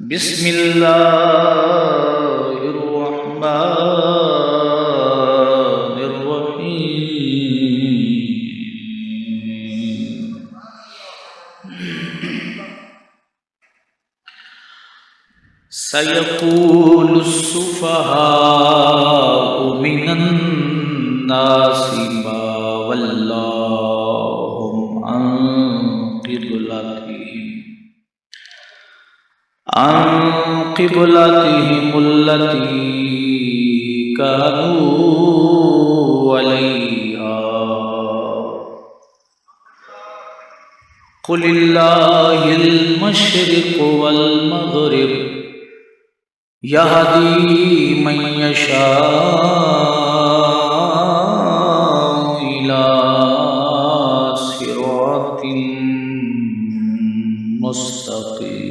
بسم اللہ الرحمن الرحیم سيقول السفهاء من الناس ما ولاهم عن قبلتهم التي كانوا عليها قل الله المشرق والمغرب يهدي من يشاء إلى صراط مستقيم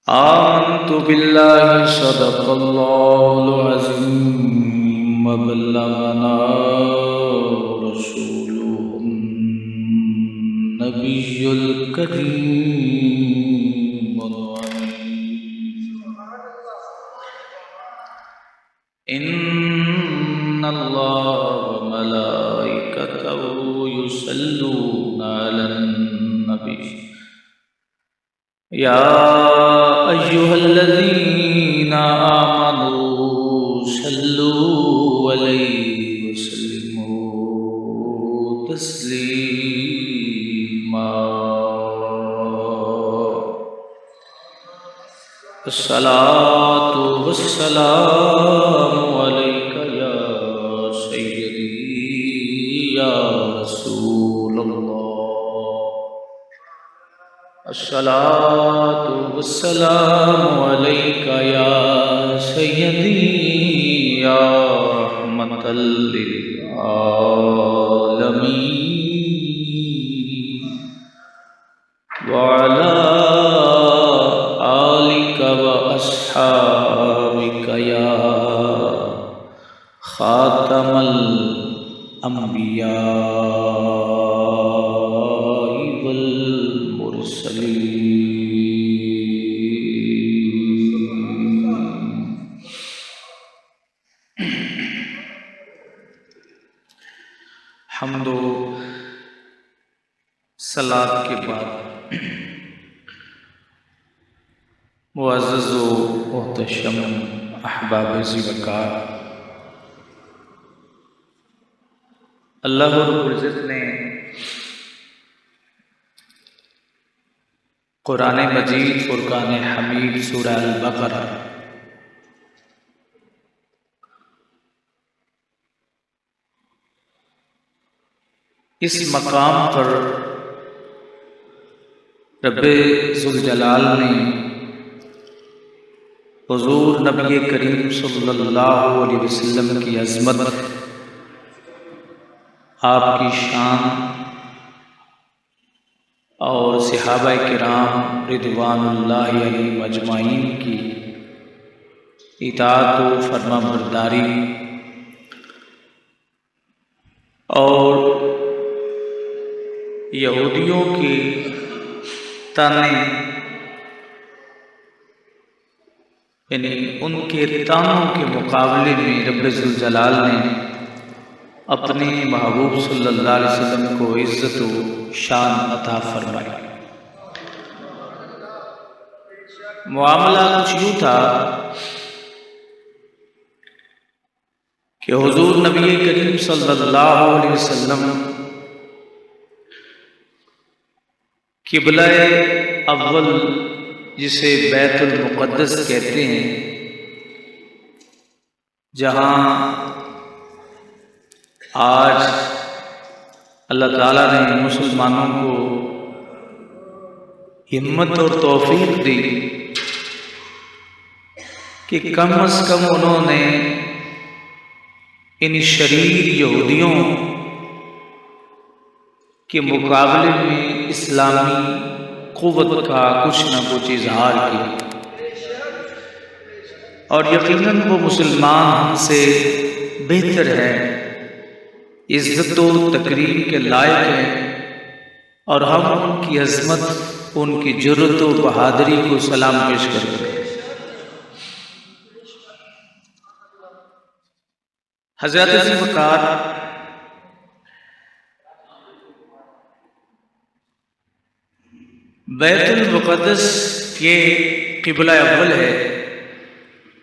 آمنت بالله صدق الله العظيم وبلغنا رسوله النبي الكريم إن الله وملائكته يصلون على النبي يا أيها الذين آمنوا صلوا عليه وسلموا تسليما الصلاة والسلام عليك يا سيدي يا رسول الله الصلاة والسلام عليك يا سيدي يا رحمة للعالمين وعلى آلك وأصحابك يا خاتم الأنبياء والمرسلين حمد و صلاۃ کے بعد معزز و محتشم احباب ذی وقار، اللہ رب العزت نے قرآن مجید فرقان حمید سورہ البقرہ اس مقام پر رب ذوالجلال نے حضور نبی کریم صلی اللہ علیہ وسلم کی عظمت، آپ کی شان اور صحابہ کرام رضوان اللہ علیہم اجمعین کی اطاعت و فرما برداری اور یہودیوں کے تانے یعنی ان کے تانوں کے مقابلے میں رب ذوالجلال نے اپنے محبوب صلی اللہ علیہ وسلم کو عزت و شان عطا فرمائی۔ معاملہ کچھ یوں تھا کہ حضور نبی کریم صلی اللہ علیہ وسلم قبلہ اول جسے بیت المقدس کہتے ہیں، جہاں آج اللہ تعالیٰ نے مسلمانوں کو ہمت اور توفیق دی کہ کم از کم انہوں نے ان شریر یہودیوں کے مقابلے میں اسلامی قوت کا کچھ نہ کچھ اظہار کیا، اور یقیناً وہ مسلمان ہم سے بہتر ہے عزت و تکریم کے لائق ہیں، اور ہم ان کی عظمت، ان کی جرأت و بہادری کو سلام پیش کرتے ہیں۔ حضرت ذی وقار بیت المقدس کے قبلہ اول ہے،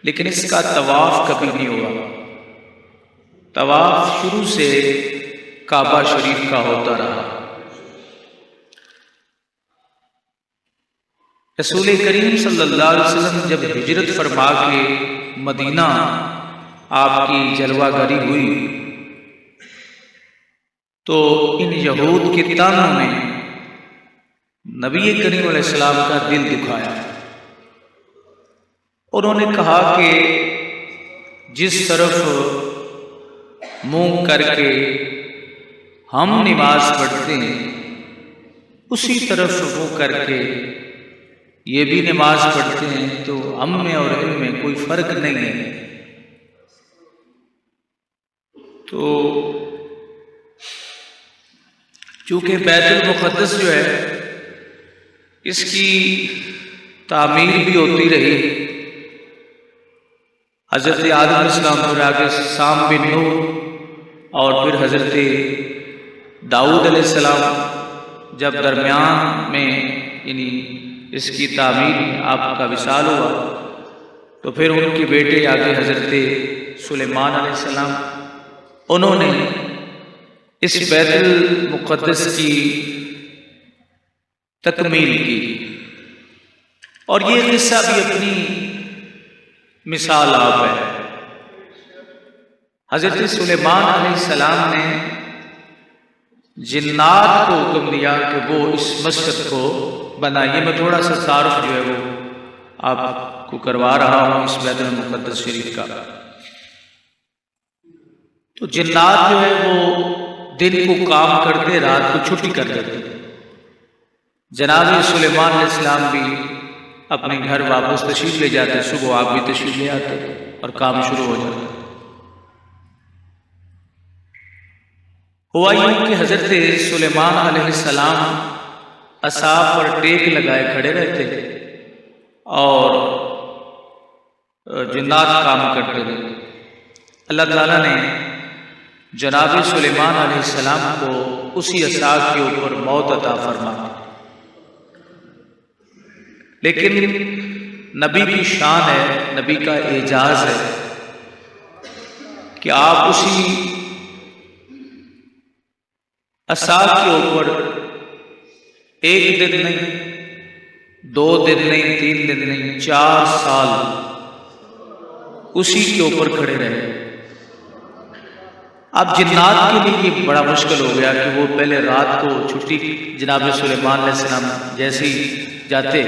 لیکن اس کا طواف کبھی نہیں ہوا۔ طواف شروع سے کعبہ شریف کا ہوتا رہا۔ رسول کریم صلی اللہ علیہ وسلم جب ہجرت فرما کے مدینہ آپ کی جلوہ گری ہوئی تو ان یہود کے طعنوں نے نبی کریم علیہ السلام کا دل دکھایا۔ انہوں نے کہا کہ جس طرف منہ کر کے ہم نماز پڑھتے ہیں اسی طرف منہ کر کے یہ بھی نماز پڑھتے ہیں، تو ہم میں اور ان میں کوئی فرق نہیں ہے۔ تو چونکہ بیت المقدس جو ہے اس کی تعمیر بھی ہوتی رہی، حضرت آدم علیہ السلام اور آگے سام بن نوح اور پھر حضرت داؤد علیہ السلام جب درمیان میں یعنی اس کی تعمیر آپ کا وصال ہوا تو پھر ان کے بیٹے آگے حضرت سلیمان علیہ السلام انہوں نے اس بیت المقدس کی تکمیل کی، اور یہ قصہ بھی اپنی مثال آپ ہے۔ حضرت سلیمان علیہ السلام نے جنات کو حکم دیا کہ وہ اس مسجد کو بنائیے۔ میں تھوڑا سا تعارف جو ہے وہ آپ کو کروا رہا ہوں اس بیت المقدس شریف کا۔ تو جنات جو ہے وہ دن کو کام کرتے، رات کو چھٹی کر دیتے۔ جناب سلیمان علیہ السلام بھی اپنے گھر واپس تشریف لے جاتے، صبح آپ بھی تشریف لے آتے اور کام شروع ہو جاتا۔ ہوا یوں کہ حضرت سلیمان علیہ السلام عصا پر ٹیک لگائے کھڑے رہتے اور جنات کام کرتے رہتے۔ اللہ تعالیٰ نے جناب سلیمان علیہ السلام کو اسی عصا کے اوپر موت عطا فرما، لیکن نبی کی شان ہے، نبی کا اعجاز ہے کہ آپ اسی عصا کے اوپر ایک دن نہیں، 2 دن نہیں، 3 دن نہیں، 4 سال اسی کے اوپر کھڑے رہے۔ اب جنات کے لیے یہ بڑا مشکل ہو گیا کہ وہ پہلے رات کو چھٹی جناب سلیمان علیہ السلام جیسے ہی جاتے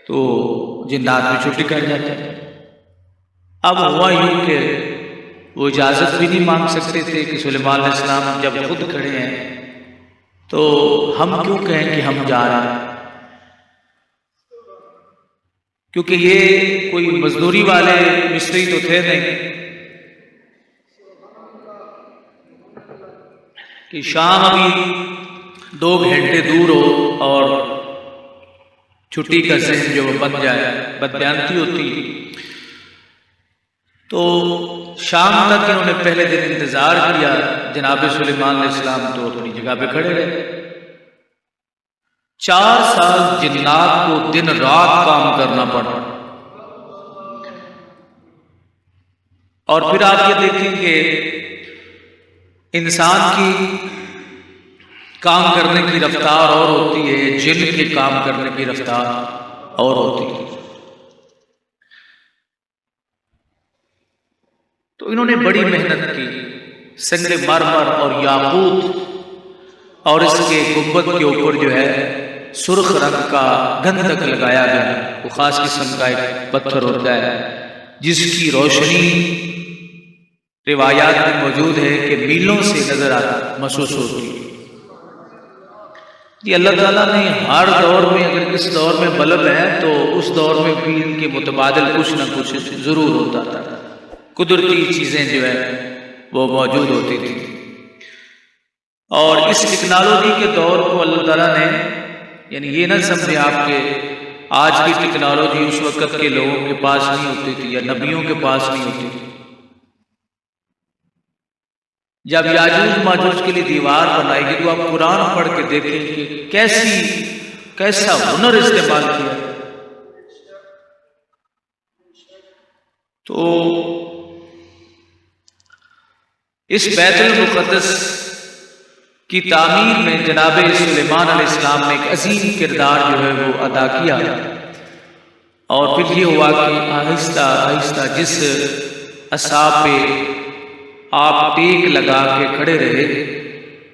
تو جنات بھی چھٹی کر جاتے۔ اب ہوا یوں کہ وہ اجازت بھی نہیں مانگ سکتے تھے کہ سلیمان علیہ السلام جب خود کھڑے ہیں تو ہم کیوں کہیں کہ ہم جا رہے ہیں، کیونکہ یہ کوئی مزدوری والے مستری تو تھے نہیں کہ شام ابھی 2 گھنٹے دور ہو اور چھٹی کا ذہن جو بن جائے، بددیانتی ہوتی۔ تو شام تک انہوں نے پہلے دن انتظار کیا، جناب سلیمان علیہ السلام تو اپنی جگہ پہ کھڑے رہے۔ 4 سال جنات کو دن رات کام کرنا پڑا، اور پھر آپ یہ دیکھیں کہ انسان کی کام کرنے کی رفتار اور ہوتی ہے، جن کے کام کرنے کی رفتار اور ہوتی ہے۔ تو انہوں نے بڑی محنت کی، سنگ مرمر اور یاقوت اور اس کے گنبد کے اوپر جو ہے سرخ رنگ کا گندھک لگایا گیا، وہ خاص قسم کا ایک پتھر ہوتا ہے جس کی روشنی روایات میں موجود ہے کہ میلوں سے نظر آتا محسوس ہوتی ہے۔ یہ اللہ تعالیٰ نے ہر دور میں، اگر کس دور میں بلب ہے تو اس دور میں بھی ان کے متبادل کچھ نہ کچھ ضرور ہوتا تھا، قدرتی چیزیں جو ہے وہ موجود ہوتی تھی۔ اور اس ٹیکنالوجی کے دور کو اللہ تعالیٰ نے، یعنی یہ نہ سمجھے آپ کے آج کی ٹیکنالوجی اس وقت کے لوگوں کے پاس نہیں ہوتی تھی یا نبیوں کے پاس نہیں ہوتی تھی۔ جب یاجوج ماجوج کے لیے دیوار بنائے گی تو آپ قرآن پڑھ کے دیکھیں کہ کیسا ہنر استعمال کیا۔ تو اس بیت المقدس کی تعمیر میں جناب سلیمان علیہ السلام نے ایک عظیم کردار جو ہے وہ ادا کیا، اور پھر یہ ہوا کہ آہستہ آہستہ جس عصا پہ آپ ٹیک لگا کے کھڑے رہے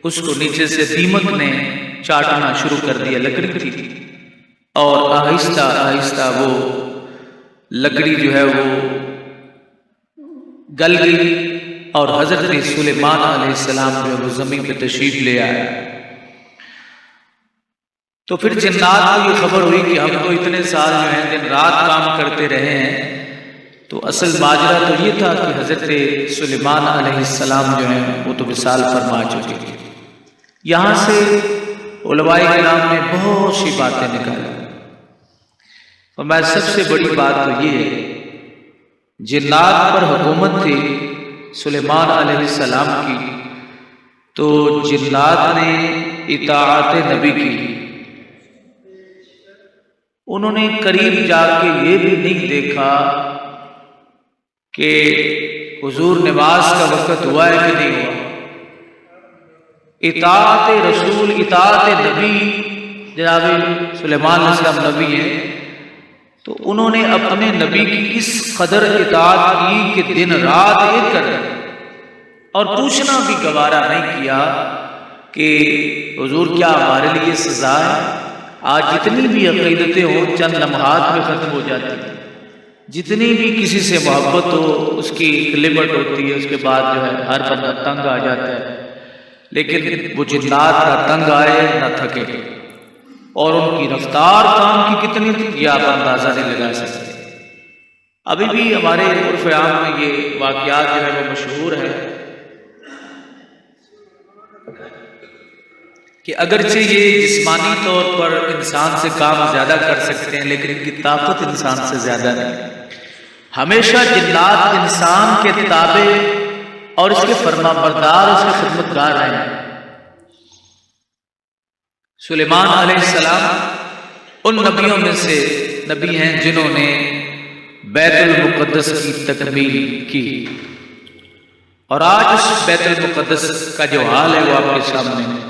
اس کو نیچے سے دیمک نے چاٹنا شروع کر دیا، لکڑی تھی، اور آہستہ آہستہ وہ لکڑی جو ہے وہ گل گئی، اور حضرت سلیمان علیہ السلام جو ہے وہ زمین پہ تشریف لے آئے۔ تو پھر جنات کو یہ خبر ہوئی کہ ہم تو اتنے سال جو ہیں دن رات کام کرتے رہے ہیں، تو اصل ماجرا تو یہ تھا کہ حضرت سلیمان علیہ السلام جو ہیں وہ تو وصال فرما چکے تھے۔ یہاں سے علماء کرام نے بہت سی باتیں نکالی، اور میں سب سے بڑی بات تو یہ ہے، جنات پر حکومت تھی سلیمان علیہ السلام کی، تو جنات نے اطاعت نبی کی۔ انہوں نے قریب جا کے یہ بھی نہیں دیکھا کہ حضور نماز کا وقت ہوا ہے کہ نہیں ہوا۔ اطاعت رسول، اطاعت نبی، جناب سلیمان علیہ السلام نبی ہیں، تو انہوں نے اپنے نبی کی اس قدر اطاعت کی کہ دن رات ایک کر دیا، اور پوچھنا بھی گوارا نہیں کیا کہ حضور کیا ہمارے لیے سزا ہے؟ آج جتنی بھی عقیدتیں ہوں چند لمحات میں ختم ہو جاتی ہیں، جتنی بھی کسی سے محبت ہو اس کی ایک لمٹ ہوتی ہے، اس کے بعد جو ہے ہر بندہ تنگ آ جاتا ہے، لیکن وہ جنات نہ تنگ آئے نہ تھکے، اور ان کی رفتار کام کی کتنی تھی یہ آپ اندازہ نہیں لگا سکتے۔ ابھی بھی ہمارے عرف عام میں یہ واقعات جو ہے وہ مشہور ہے کہ اگرچہ یہ جسمانی طور پر انسان سے کام زیادہ کر سکتے ہیں، لیکن ان کی طاقت انسان سے زیادہ نہیں۔ ہمیشہ جنات انسان کے تابع اور اس کے فرما بردار، اس کے خدمت گار رہے ہیں۔ سلیمان علیہ السلام ان نبیوں میں سے نبی ہیں جنہوں نے بیت المقدس کی تکمیل کی، اور آج اس بیت المقدس کا جو حال ہے وہ آپ کے سامنے ہے۔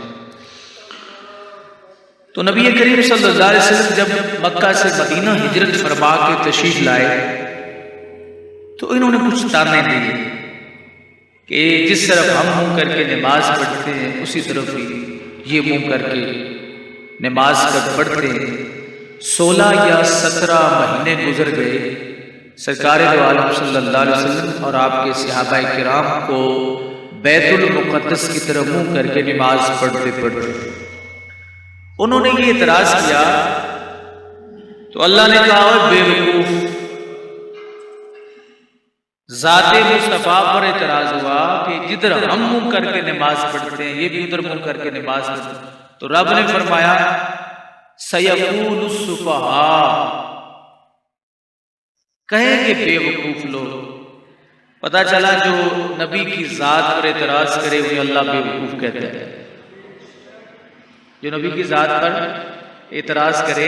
تو نبی کریم صلی اللہ علیہ وسلم جب مکہ سے مدینہ ہجرت فرما کے تشریف لائے تو انہوں نے کچھ تانے دیے کہ جس طرف ہم منہ کر کے نماز پڑھتے ہیں اسی طرف ہی یہ منہ کر کے نماز پڑھتے ہیں۔ 16 یا 17 مہینے گزر گئے، سرکار دو عالم صلی اللہ علیہ وسلم اور آپ کے صحابہ کرام کو بیت المقدس کی طرف منہ کر کے نماز پڑھتے پڑھتے انہوں نے یہ اعتراض کیا، تو اللہ نے کہا بے وقوف، ذات مصطفیٰ پر اعتراض ہوا کہ جدھر ہم منہ کر کے نماز پڑھتے ہیں یہ بھی ادھر منہ کر کے نماز پڑھتے ہیں۔ تو رب نے فرمایا سیقول السفہاء، کہیں گے بے وقوف لوگ۔ پتہ چلا جو نبی کی ذات پر اعتراض کرے انہیں اللہ بے وقوف کہتا ہے، جو نبی کی ذات پر اعتراض کرے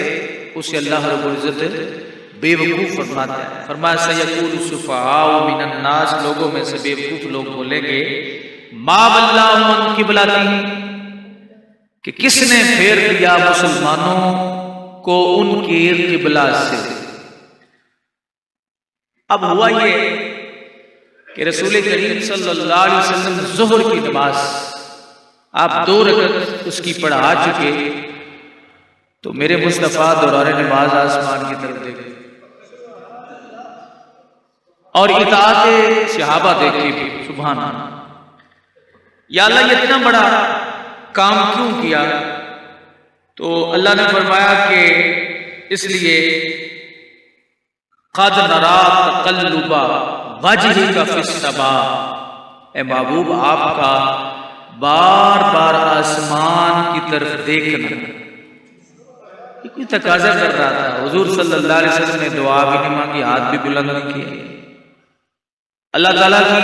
اسے اللہ رب العزت بے وقوف فرماتا ہے۔ فرمایا سیقول السفہاء من الناس، لوگوں میں سے بے وقوف لوگ بولیں گے ما ولاہم عن قبلتہم، کہ کس نے پھیر دیا مسلمانوں کو ان کے قبلہ سے۔ اب ہوا یہ کہ رسول کریم صلی اللہ علیہ وسلم ظہر کی نماز آپ 2 رکعت اس کی پڑھا چکے، تو میرے مصطفیٰ دوران نماز آسمان کی طرف دیکھے اور اطاعت صحابہ دیکھی بھی، سبحان اللہ، یا اللہ یہ اتنا بڑا کام کیوں کیا؟ تو اللہ نے فرمایا کہ اس لیے قد نرا تقلب وجہک فی السماء، اے محبوب آپ کا بار بار آسمان کی طرف دیکھنا، یہ کوئی تقاضا کر رہا تھا. حضور صلی اللہ علیہ وسلم نے دعا بھی نہیں مانگی، ہاتھ بھی بلند نہیں کیے. اللہ تعالیٰ کی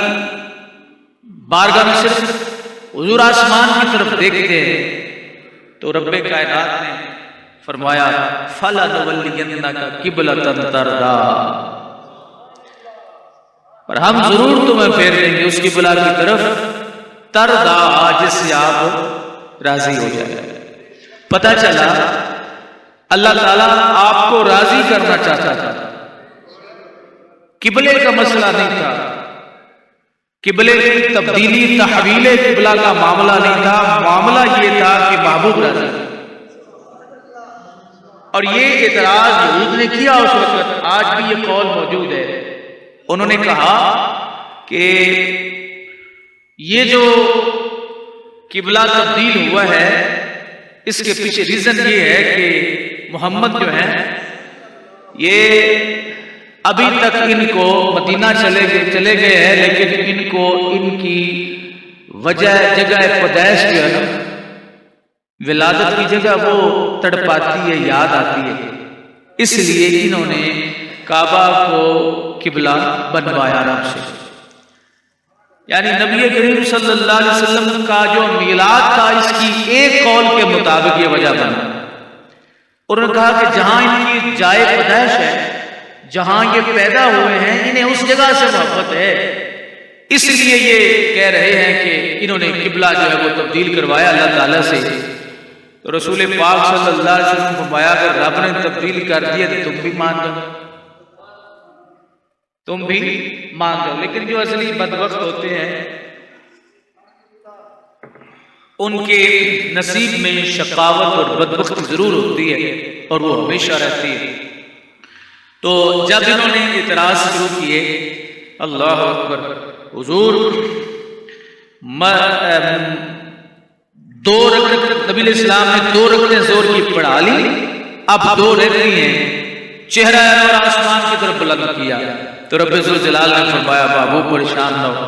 بارگاہ میں صرف حضور آسمان کی طرف دیکھتے ہیں تو رب کائنات نے فرمایا فَلَنُوَلِّيَنَّكَ قِبْلَةً تَرْضَاهَا، پر ہم ضرور تمہیں پھیر دیں گے اس قبلہ کی طرف ترضیٰ، جس سے آپ راضی ہو جائے. پتہ چلا اللہ تعالیٰ آپ کو راضی کرنا چاہتا تھا. قبلے کا مسئلہ نہیں تھا، قبلے کی تبدیلی تحویل قبلہ کا معاملہ نہیں تھا. معاملہ یہ تھا کہ محبوب راضی. اور یہ اعتراض یہود نے کیا اس وقت، آج بھی یہ قول موجود ہے. انہوں نے کہا کہ یہ جو قبلہ تبدیل ہوا ہے اس کے پیچھے ریزن یہ ہے کہ محمد جو ہیں یہ ابھی تک ان کو مدینہ چلے گئے ہیں، لیکن ان کو ان کی جگہ پیدائش جو ہے نا، ولادت کی جگہ وہ تڑپاتی ہے، یاد آتی ہے. اس لیے انہوں نے کعبہ کو قبلہ بنوایا رب سے. یعنی نبی کریم صلی اللہ علیہ وسلم کا جو میلاد تھا اس کی ایک قول کے مطابق یہ وجہ بنا. انہوں نے کہا کہ جہاں ان کی جائے پیدائش ہے، جہاں یہ پیدا ہوئے ہیں، انہیں اس جگہ سے محبت ہے، اس لیے یہ کہہ رہے ہیں کہ انہوں نے قبلہ جو ہے وہ تبدیل کروایا اللہ تعالیٰ سے. تو رسول پاک صلی اللہ علیہ وسلم فرمایا اگر رب نے تبدیل کر دیا تو تم بھی مان دو، تم بھی مان دو. لیکن جو اصلی بدبخت ہوتے ہیں ان کے نصیب میں شقاوت اور بدبختی ضرور ہوتی ہے اور وہ ہمیشہ رہتی ہے. تو جب انہوں نے اعتراض شروع کیے، اللہ اکبر، حضور دو رکعت نبی علیہ السلام نے 2 رکعتیں زور کی پڑھا لی، اب 2 رہتی ہیں، چہرہ اور آسمان کی طرف بلند کیا. تو رب ذوالجلال نے فرمایا بابو پریشان نہ ہو،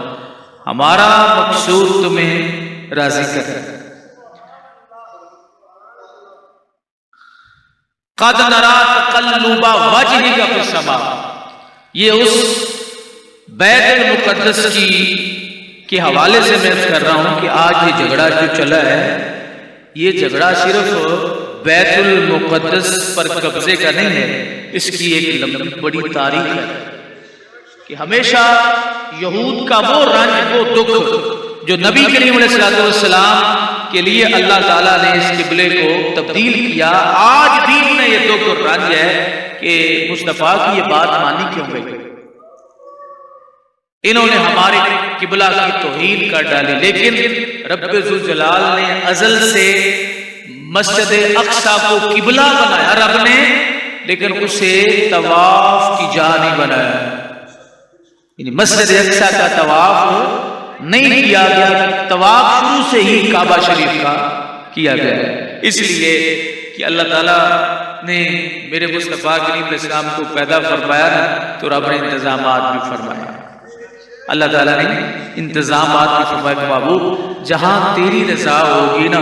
ہمارا مقصود تمہیں راضی کر. قد نرى تقلب وجهك في السماء، یہ اس بیت المقدس کے حوالے سے میں کر رہا ہوں کہ آج یہ جھگڑا جو چلا ہے، یہ جھگڑا صرف بیت المقدس پر قبضے کا نہیں ہے، اس کی ایک لمبی بڑی تاریخ ہے کہ ہمیشہ یہود کا وہ رنج، وہ دکھ جو نبی کریم علیہ السلام کے لیے اللہ تعالیٰ نے اس قبلے کو تبدیل کیا، آج بھی انہیں یہ دکھ اور رنج ہے کہ مصطفیٰ کی یہ بات مانی کیوں گئی. انہوں نے ہمارے قبلہ کی توہین کر ڈالی. لیکن رب ذوالجلال نے ازل سے مسجد اقصی کو قبلہ بنایا رب نے، لیکن اسے طواف کی جا نہیں بنایا. یعنی مسجد اقصی کا طواف نہیں کیا گیا، طواف شروع سے ہی کعبہ شریف کا کیا گیا. اس لیے کہ اللہ تعالیٰ نے میرے مصطفیٰ کریم علیہ السلام کو پیدا فرمایا نا، تو رب نے انتظامات بھی فرمایا. اللہ تعالیٰ نے انتظامات بھی فرمایا کہ محبوب جہاں تیری رضا ہوگی نا،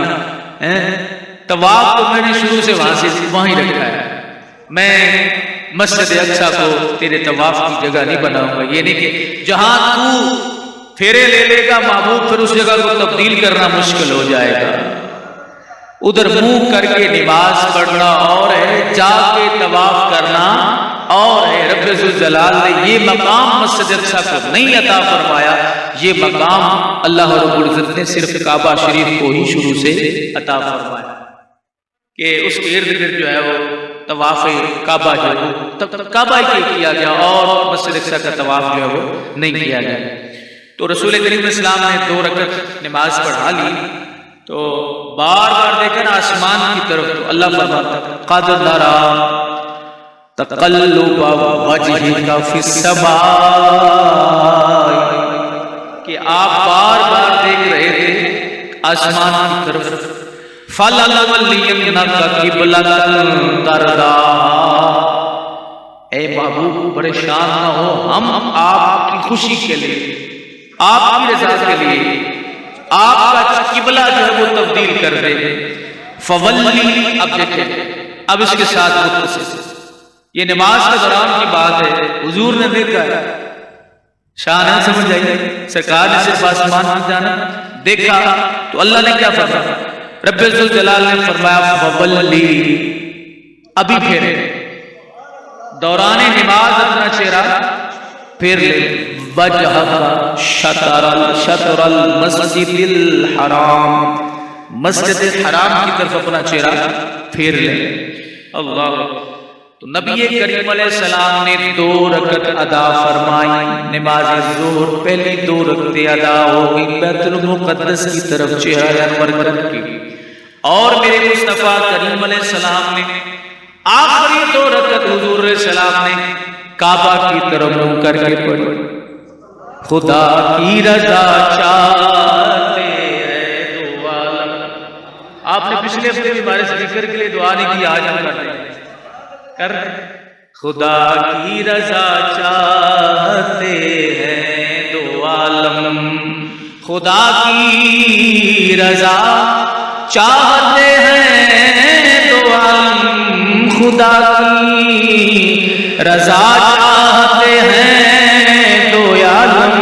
طواف تو میں نے شروع سے وہیں رکھا ہے. میں مسجد اقصی کو تیرے طواف کی جگہ نہیں بناؤں گا. یہ نہیں کہ جہاں تو پھیرے لے لے گا محبوب پھر اس جگہ کو تبدیل کرنا مشکل ہو جائے گا. ادھر منہ کر کے نماز پڑھنا اور ہے، جا کے طواف کرنا اور ہے. رب ذوالجلال نے یہ مقام مسجد اقصی کو نہیں عطا فرمایا، یہ مقام اللہ رب العزت نے صرف کعبہ شریف کو ہی شروع سے عطا فرمایا کہ اس کے ارد گرد جو ہے وہ طواف کعبہ جو ہے وہ کعبہ ہی کیا گیا اور مسجد اقصی کا طواف جو ہے وہ نہیں کیا گیا. تو رسول کریم علیہ السلام نے 2 رکعت نماز پڑھا لی تو بار بار دیکھنا آسمان کی طرف، تو اللہ فرماتا قد نرى تقلب وجهك في السماء، کہ آپ بار بار دیکھ رہے تھے آسمان کی طرف. فَلَنُوَلِّيَنَّكَ قِبْلَةً تَرْضَاهَا، اے محبوب پریشان نہ ہو، ہم آپ کی خوشی کے لیے، آپ کی رضا کے لیے آپ کا قبلہ جو ہے وہ تبدیل تبدیل کر دے. فولی، اب دیکھیں اب اس کے ساتھ متصل، یہ نماز کے دوران کی بات ہے، حضور نے دیکھا ہے، شان ہے، سمجھ آئی، سرکار نے صرف آسمان میں جانا دیکھا تو اللہ نے کیا فرمایا؟ رب ذوالجلال نے فرمایا فولی، ابھی پھیرے، دوران نماز اپنا چہرہ پھیر لے. وجہ شطر المسجد الحرام، مسجد حرام کی طرف اپنا چہرہ پھیر لے. اللہ، تو نبی کریم علیہ السلام نے 2 رکعت ادا فرمائی. نماز ظہر پہلی 2 رکعتیں ادا ہو گئی، بیت المقدس کی طرف چہرہ انور کر کے، اور میرے مصطفیٰ کریم علیہ السلام نے آخری 2 رکعت حضور علیہ السلام نے کعبہ کی طرف منہ کر کے پڑھی. خدا کی رضا چاہتے ہیں دو عالم. آپ نے پچھلے ہفتے بھی ہمارے ذکر کے لیے دعا نہیں کی، آج ہم کرتے ہیں کر. خدا کی رضا چاہتے ہیں دو عالم، خدا کی رضا چاہتے ہیں دو عالم، خدا کی رضا چاہتے ہیں دو عالم،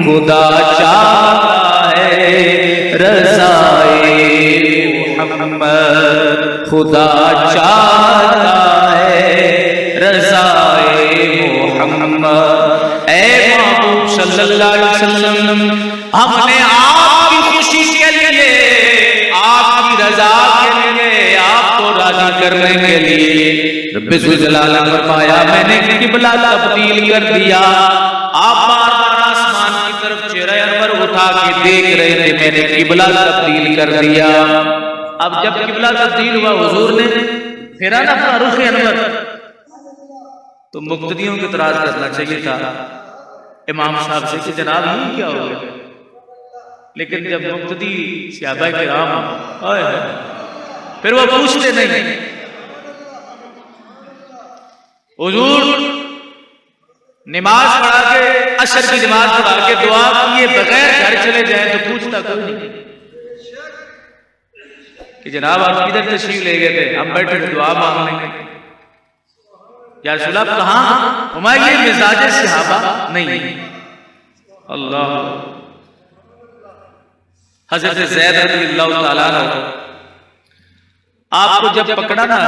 خدا چاہتا ہے رضائے محمد، خدا چاہتا ہے رضائے محمد. اے محبوب صلی اللہ علیہ وسلم، ہم نے آپ کی خوشی کے لیے، آپ کی رضا کے لیے، آپ کو راضی کرنے کے لیے رب ذوالجلال نے فرمایا میں نے قبلہ تبدیل کر دیا. آپ بار بار آسمان کی طرف چہرہ انور اٹھا کے دیکھ رہے تھے، میں نے قبلہ تبدیل کر دیا. اب جب قبلہ تبدیل ہوا، حضور نے پھیرا نا اپنا رخ انور، تو مقتدیوں کو اعتراض کرنا چاہیے تھا امام صاحب سے کہ جناب یہ کیا ہو گیا. لیکن جب مقتدی صحابہ کرام آئے پھر وہ پوچھتے نہیں. حضور نماز پڑھا کے، عصر کی نماز پڑھا کے دعا کیے بغیر گھر چلے جائیں تو پوچھتا کوئی نہیں کہ جناب آپ کدھر تشریف لے گئے تھے، ہم بیٹھے دعا مانگنے. یا رسول اللہ کہاں؟ ہمارے یہ مزاج صحابہ نہیں. اللہ، حضرت زید رضی اللہ تعالیٰ عنہ آپ کو جب پکڑا نا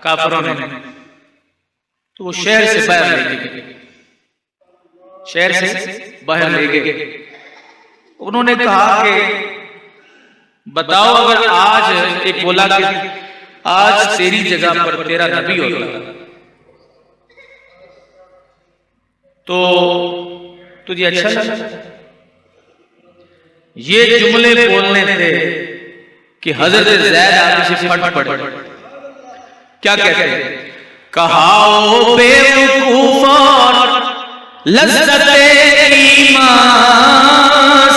کافروں نے تو وہ شہر سے باہر لے گئے، شہر سے باہر لے گئے. انہوں نے کہا کہ بتاؤ اگر آج ایک بولا کہ آج تیری جگہ پر تیرا نبی ہوتا تو تجھے اچھا لگا. یہ جملے بولنے تھے کہ حضرت زید آگے سے پھٹ پڑے. کیا کہتے ہیں؟ کہاؤ بے وقوف اور لذت ایمان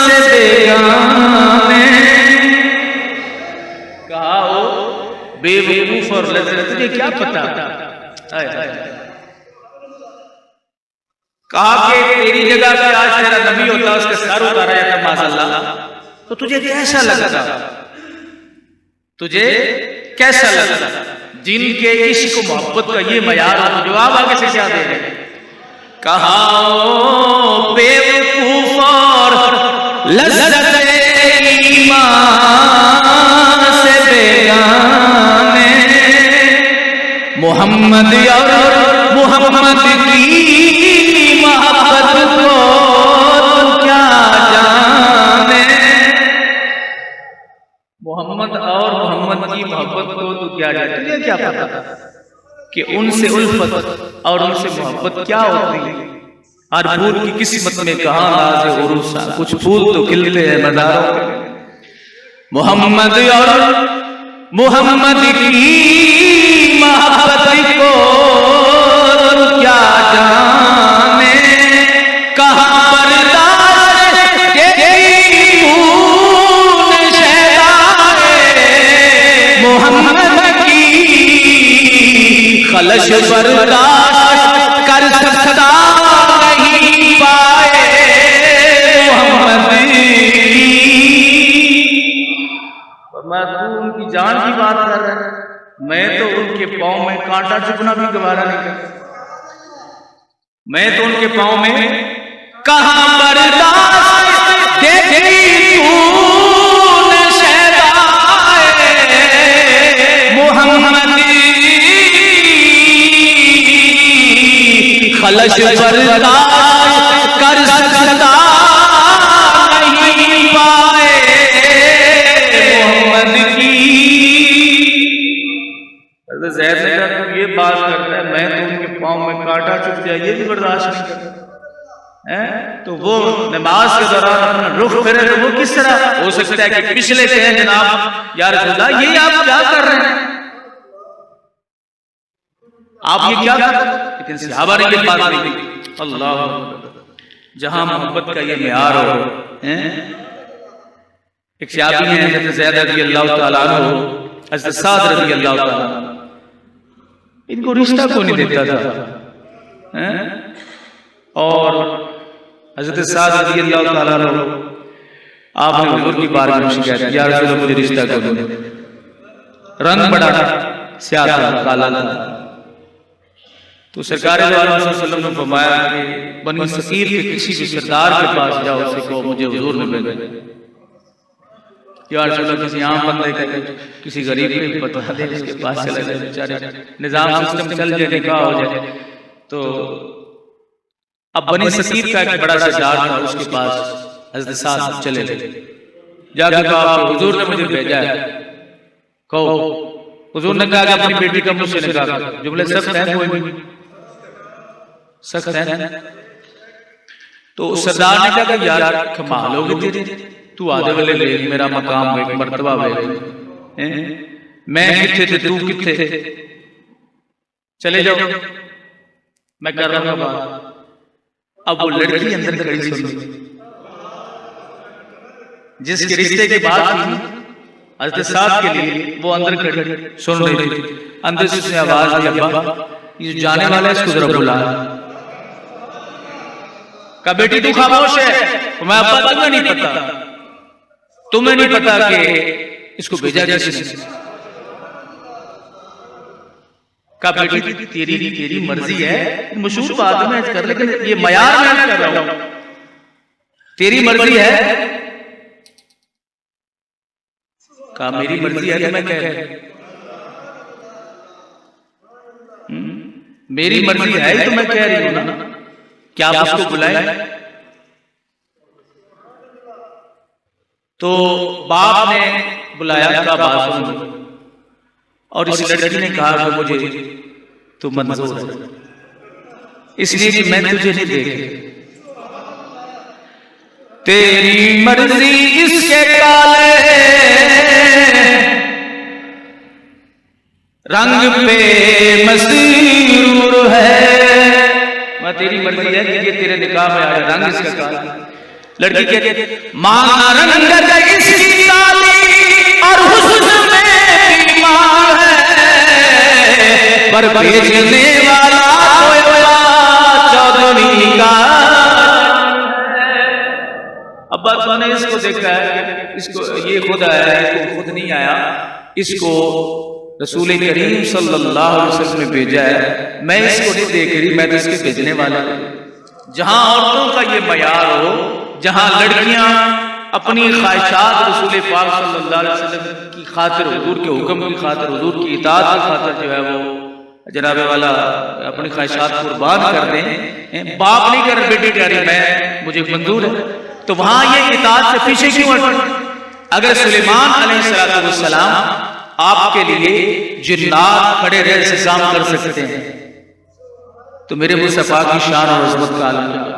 سے بیگانے، کہاؤ بے وقوف اور لذت، تجھے کیا پتا. کہا کہ تیری جگہ پہ آج تیرا نبی ہوتا، اس کے سر اتارا جاتا معاذاللہ، تو تجھے کیسا لگتا؟ تجھے کیسا لگتا؟ جن کے عشق و محبت کا یہ معیار ہو، جواب آگے سے کیا دے رہے؟ کہاں بے وقوف اور لذت ایمان سے بیگانے، محمد اور محمد کی محبت کو تو کیا جانے. محمد اور محمد کی محبت کو تو کیا جانے. تجھے کیا پتا کہ ان سے الفت اور ان سے محبت کیا ہوتی ہے. ہر پھول کی قسمت میں کہاں ناز عروس، کچھ پھول تو کھلتے ہیں مزاروں پہ. محمد اور محمد کی محبت کو تو کیا جانے، کہاں برداشت تیری خون شہدائے محمد کی، خلش برداشت کر سکتا نہیں پائے محمد کی. فرمایا تو ان کی جان کی بات کر رہا ہے، میں تو ان کے پاؤں میں کانٹا چبھنا بھی گوارا نہیں کرتا، میں تو ان کے پاؤں میں کہاں برداشت دیکھی تو نے شہدائے محمدی خلش برداشت کر سکتا نہیں پائے محمد کی۔ حضرت زید نے کہا تم یہ بات کرتا ہے میں تو ان کے پاؤں میں کانٹا چبھ جائے یہ بھی برداشت نہیں کرتا، تو وہ نماز کے دوران اپنا رخ پھیرے تو وہ کس طرح ہو سکتا ہے کہ پچھلے سے ہیں جناب یا رسول اللہ یہ آپ کیا کر رہے ہیں، آپ یہ کیا کر رہے ہیں؟ لیکن صحابہ نے یہ بات نہیں کی۔ اللہ جہاں محبت کا یہ معیار ہو، ایک صحابی ہیں حضرت زید رضی اللہ تعالیٰ عنہ، حضرت سعد رضی اللہ تعالیٰ عنہ، ان کو رشتہ کو نہیں دیتا تھا، اور حضرت سعد رضی اللہ تعالیٰ عنہ آپ نے حضور کی بارگاہ میں شکایت کی یا رسول اللہ مجھے رشتہ کو دو، رنگ بڑا سیاہ تھا کالا تھا، تو سرکار دو عالم صلی اللہ علیہ وسلم نے فرمایا کہ بنی ثقیف کے کسی بھی سردار کے پاس جاؤ اسے کہو مجھے حضور نے بھیجا یا رسول اللہ کسی عام بندے کا کسی غریب کو بتا دے اس کے پاس چلا جائے بیچارے نظام سسٹم چل جائے نکاح ہو جائے۔ تو اب بنی ثقیف کا ایک بڑا سردار تھا اس کے پاس حضرت سعد چلے گئے، جا کے کہا حضور نے مجھے بھیجا ہے، کہو حضور نے کہا کہ اپنی بیٹی کا مجھ سے نکاح کرو، جملے سخت ہیں کوئی نہیں سخت ہیں، تو اس سردار نے کہا کہ یار کمال ہوگی تیری، تو آدھے والے لے میرا مقام ایک مرتبہ ہے، میں کتھے تھے تو کتھے تھے، چلے جاؤ میں کر رہا ہوں بات۔ اب وہ لڑکی اندر کھڑی سن جس کے رشتے کی بات تھی حضرت سعد کے لیے، وہ اندر کھڑی سن رہی تھی، اندر سے اس نے آواز دی ابا یہ جو جانے والا ہے اس کو ذرا بلا، کہا بیٹی تو خاموش ہے، میں ابا تمہیں نہیں پتا، تمہیں نہیں پتا کہ اس کو بھیجا کسی نے، کہا بیٹی تیری مرضی ہے، مشہور بات میں کر لیکن یہ معیار میں کر رہا ہوں، تیری مرضی ہے، کہا میری مرضی ہے تو میں کہہ رہا ہوں، میری مرضی ہے تو میں کہہ رہی ہوں نا، کیا آپ اس کو بلائیں؟ تو باپ نے بلایا، کہا بات سن، اور اس لڑکی نے کہا کہ مجھے تو منظور ہے اس لیے کہ میں تجھے نہیں دیکھے، تیری مرضی اس کے کالے رنگ پہ مسرور ہے، میں تیری مرضی ہے کہ یہ تیرے نکاح میں آیا رنگ اس کا کالا، لڑکی کہتی ہے مانا رنگ اس کی کالی اور حسن میں بیمار ہے، پر بھیجنے والا چودھری کا۔ ابا تو نے اس کو دیکھا ہے، اس کو یہ خود آیا ہے، اس کو خود نہیں آیا، اس کو رسول کریم صلی اللہ علیہ وسلم نے بھیجا ہے، میں اس کو نہیں دیکھ رہی، میں تو اس کے بھیجنے والا ہوں۔ جہاں عورتوں کا یہ معیار ہو، جہاں لڑکیاں اپنی خواہشات رسول پاک صلی اللہ علیہ وسلم کی خاطر، حضور کے حکم کی خاطر، حضور کی اطاعت کی خاطر جو ہے وہ جناب والا اپنی خواہشات قربان کر دیں، باپ نہیں کر بیٹی کہہ رہی میں مجھے منظور ہے، تو وہاں یہ اطاعت سے پیچھے کیوں ہٹے؟ اگر سلیمان علیہ السلام آپ کے لیے جنات کھڑے رہ انتظام کر سکتے ہیں تو میرے مصطفیٰ کی شان اور عظمت کا عالم کیا؟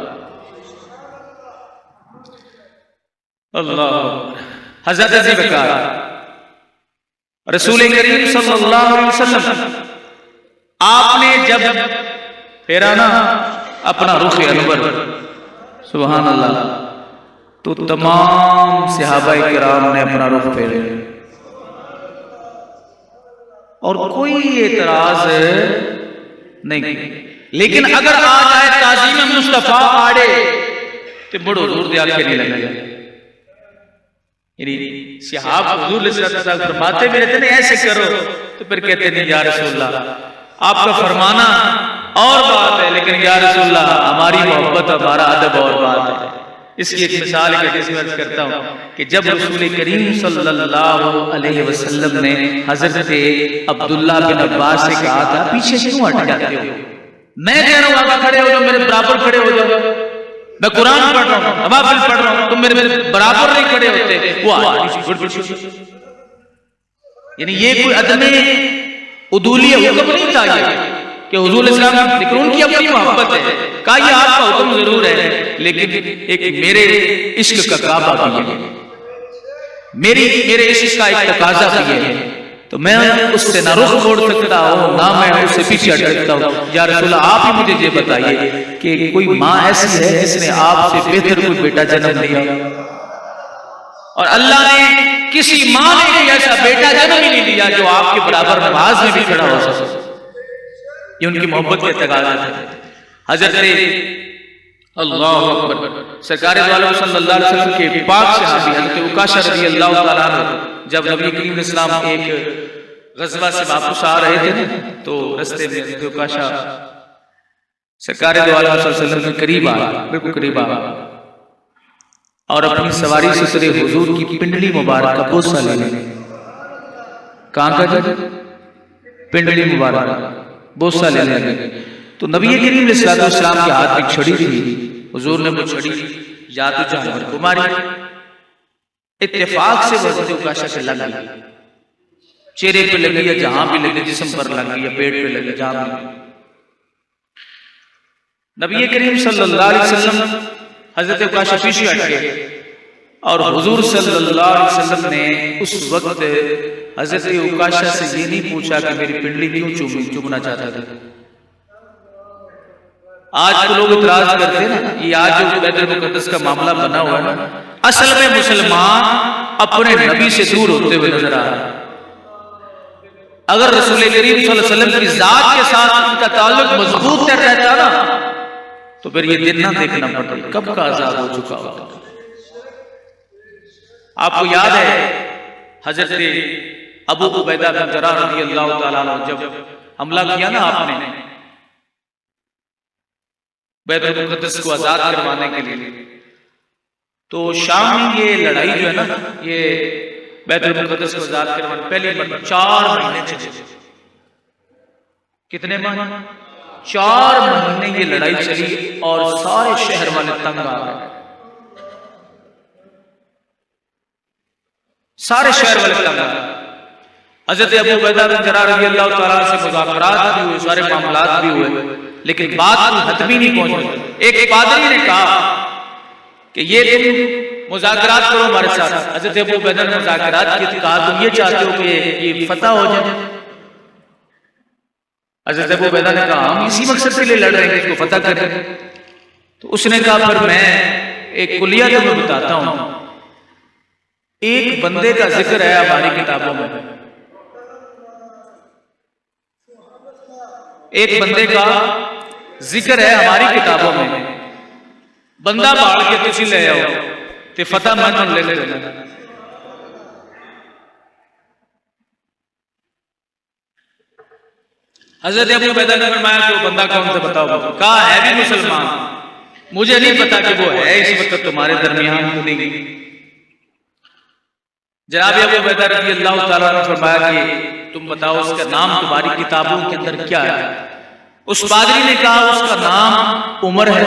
اللہ حضرت ذی بکار رسول کریم صلی اللہ علیہ وسلم آپ نے جب پھیرا نا اپنا رخ انور، سبحان اللہ، تو تمام صحابہ کرام نے اپنا رخ پھیرے اور کوئی اعتراض نہیں، لیکن اگر آ جائے تعظیم مصطفیٰ آڑے تو بڑو دور دیا کے نہیں لگے، یعنی صحاب حضور علیہ السلام فرماتے بھی رہتے ہیں ایسے کرو، تو پھر کہتے ہیں یا رسول اللہ آپ کا فرمانا اور بات ہے، لیکن یا رسول اللہ ہماری محبت ہمارا ادب اور بات ہے۔ اس کی ایک مثال ایک حدیث میں عرض کرتا ہوں کہ جب رسول کریم صلی اللہ علیہ وسلم نے حضرت عبداللہ بن عباس سے کہا تھا پیچھے کیوں ہٹ جاتے ہو، میں کہہ رہا ہوں آگے کھڑے ہو جاؤ، میرے برابر کھڑے ہو جاؤ، میں قرآن پڑھ رہا ہوں، نوافل پڑھ رہا ہوں، تم میرے برابر نہیں کھڑے ہوتے، یعنی یہ کوئی عدم عدولی حکم نہیں تھا یہ کہ حضور علیہ السلام، لیکن ان کی اپنی محبت ہے، کہا یہ آپ کا حکم ضرور ہے لیکن ایک میرے عشق کا کعبہ بھی ہے، میرے عشق کا ایک تقاضا بھی ہے، تو میں اس سے نہ رخ موڑ سکتا ہوں نہ میں اس سے پیچھے ہٹ سکتا ہوں۔ یا رسول اللہ آپ ہی مجھے یہ بتائیے کہ کوئی ماں ایسی ہے جس نے آپ سے بہتر کوئی بیٹا جنم دیا، اور اللہ نے کسی ماں نے کوئی ایسا بیٹا جنم ہی نہیں دیا جو آپ کے برابر نماز میں بھی کھڑا ہو سکے، یہ ان کی محبت کے تقاضا تھے۔ حضرت اللہ اکبر سرکار دو عالم صلی اللہ علیہ وسلم کے پاک صحابی حضرت عکاشہ رضی اللہ تعالیٰ عنہ جب نبی کریم علیہ السلام ایک غزوہ سے واپس آ رہے تھے تو رستے میں حضرت عکاشہ سرکار دو عالم صلی اللہ علیہ وسلم کے قریب آیا، بالکل قریب آیا، اور اپنی سواری سے اترے حضور کی پنڈلی مبارک کا بوسہ لینے، کہاں کا جب پنڈلی مبارک بوسہ لینے لگے، تو نبی کریم علیہ السلام کے ہاتھ میں چھڑی تھی، حضور نے وہ چھڑی یا تو جانور کو ماری، اتفاق سے وہ حضرت عکاشہ سے لگ گئی، چہرے پہ لگی یا جہاں بھی لگی، جسم پر لگی یا پیٹ پہ لگی، جہاں بھی۔ نبی کریم صلی اللہ علیہ وسلم حضرت عکاشہ پیچھے ہٹ گئے، اور حضور صلی اللہ علیہ وسلم نے اس وقت حضرت عکاشہ سے یہ نہیں پوچھا کہ میری پنڈلی کیوں چومنا چاہتا تھا۔ آج تو لوگ اعتراض کرتے ہیں نا، یہ آج جو بیت المقدس کا معاملہ بنا ہوا ہے، اصل میں مسلمان اپنے نبی سے دور ہوتے ہوئے نظر آ رہا ہے۔ اگر رسول کریم صلی اللہ علیہ وسلم کی ذات کے ساتھ ان کا تعلق مضبوط رہتا نا تو پھر یہ دن نہ دیکھنا پڑتا، کب کا عذاب ہو چکا ہوتا۔ آپ کو یاد ہے حضرت ابو عبیدہ بن جراح رضی اللہ تعالیٰ عنہ جب حملہ کیا نا آپ نے بیت المقدس کو آزاد کروانے کے لیے، تو شام میں یہ لڑائی جو ہے نا، یہ بیت المقدس کو آزاد کروانے پہلی مرتبہ 4 مہینے چلے۔ کتنے مہینے؟ 4 مہینے یہ لڑائی چلی، اور سارے شہر والے تنگ آ گئے، سارے شہر والے تنگ آ گئے۔ حضرت ابو عبیدہ بن جراح رضی اللہ تعالیٰ سے مذاکرات بھی ہوئے، سارے معاملات بھی ہوئے، لیکن بات حتمی نہیں پہنچی۔ ایک پادری نے کہا کہ یہ تم مذاکرات کرو ہمارے ساتھ۔ حضرت ابو عبیدہ نے مذاکرات کی، کہا تم یہ چاہتے ہو کہ یہ فتح ہو جائے؟ حضرت ابو عبیدہ نے کہا ہم اسی مقصد کے لیے لڑ رہے ہیں کہ اس کو فتح کریں۔ تو اس نے کہا پھر میں ایک کلیہ تمہیں بتاتا ہوں، ایک بندے کا ذکر ہے ہماری کتابوں میں، ایک بندے کا ذکر ہے ہماری کتابوں میں، بندہ باڑ کے تسی لے آؤ تے فتح من لے لینا۔ حضرت ابو عبیدہ نے فرمایا کہ وہ بندہ کون سے بتاؤ؟ کہا ہے بھی مسلمان، مجھے نہیں پتا کہ وہ ہے اس وقت تمہارے درمیان کیوں نہیں۔ جناب ابو عبیدہ رضی اللہ تعالیٰ نے فرمایا کہ تم بتاؤ اس کا نام تمہاری کتابوں کے اندر کیا ہے؟ اس پادری نے کہا اس کا نام عمر ہے،